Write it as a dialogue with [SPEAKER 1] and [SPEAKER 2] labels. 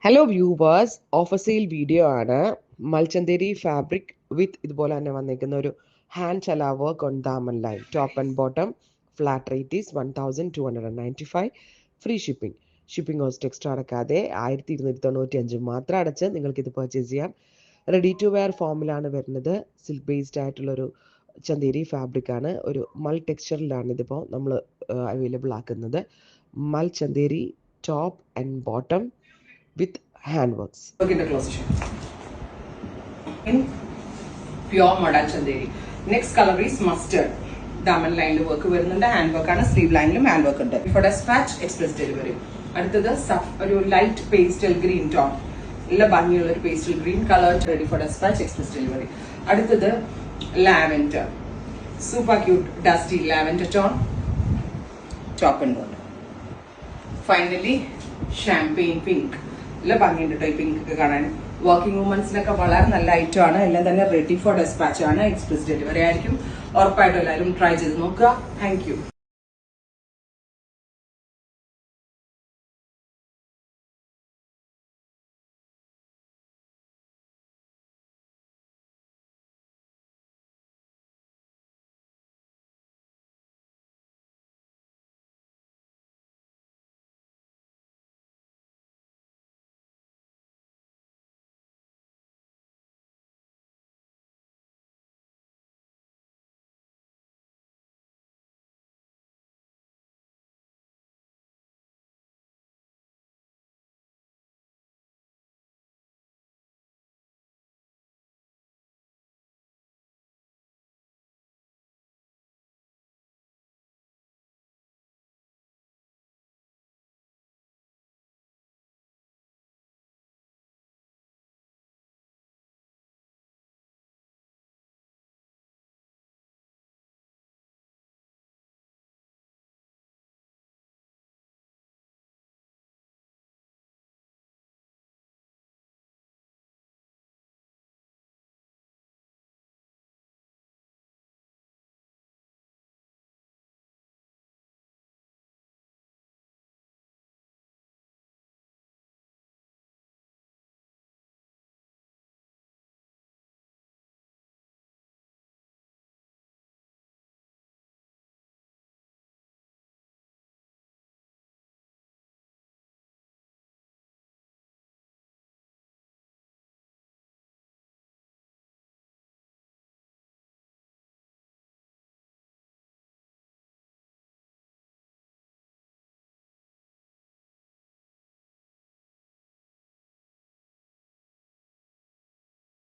[SPEAKER 1] Hello viewers, offer sale video ആണ്. മൽച്ചന്തേരി fabric വിത്ത് ഇതുപോലെ തന്നെ വന്നിരിക്കുന്ന ഒരു ഹാൻഡ് ചല വർക്ക് ഓൺ ദാമൻ line. Top and bottom flat rate is 1295. Free shipping cost extra അടക്കാതെ 1295 മാത്രം അടച്ച് നിങ്ങൾക്കിത് പർച്ചേസ് ചെയ്യാം. റെഡി ടു വെയർ ഫോമിലാണ് വരുന്നത്. സിൽക്ക് ബേസ്ഡ് ആയിട്ടുള്ളൊരു ചന്തേരി ഫാബ്രിക് ആണ്. ഒരു മൾ ടെക്സ്ചറിലാണ് ഇതിപ്പോൾ നമ്മൾ അവൈലബിൾ ആക്കുന്നത്. മൽ Chanderi top and bottom with handworks.
[SPEAKER 2] Work in the close section. In pure modal chanderi. Next color is mustard. Daman line work വരുന്നുണ്ട്. ഹാൻഡ് വർക്ക് ആണ്. സ്ലീവ് ലൈനിലും ഹാൻഡ് വർക്ക് ഉണ്ട്. For dispatch express delivery. അടുത്തത് ഒരു light pastel green tone. നല്ല ഭംഗിയുള്ള ഒരു pastel green colour ready for dispatch express delivery. അടുത്തത് lavender. Super cute dusty lavender tone. Top and bottom. Finally champagne pink. നല്ല ഭംഗിയുണ്ട് കേട്ടോ ഈ പിങ്ക് ഒക്കെ കാണാൻ. വർക്കിംഗ് വുമൻസിനൊക്കെ വളരെ നല്ല ഐറ്റം ആണ്. എല്ലാം തന്നെ റെഡി ഫോർ ഡെസ്പാച്ച് ആണ്. എക്സ്പ്രസ് ഡെലിവറി ആയിരിക്കും. ഉറപ്പായിട്ടും എല്ലാവരും ട്രൈ ചെയ്ത് നോക്കുക. Thank you.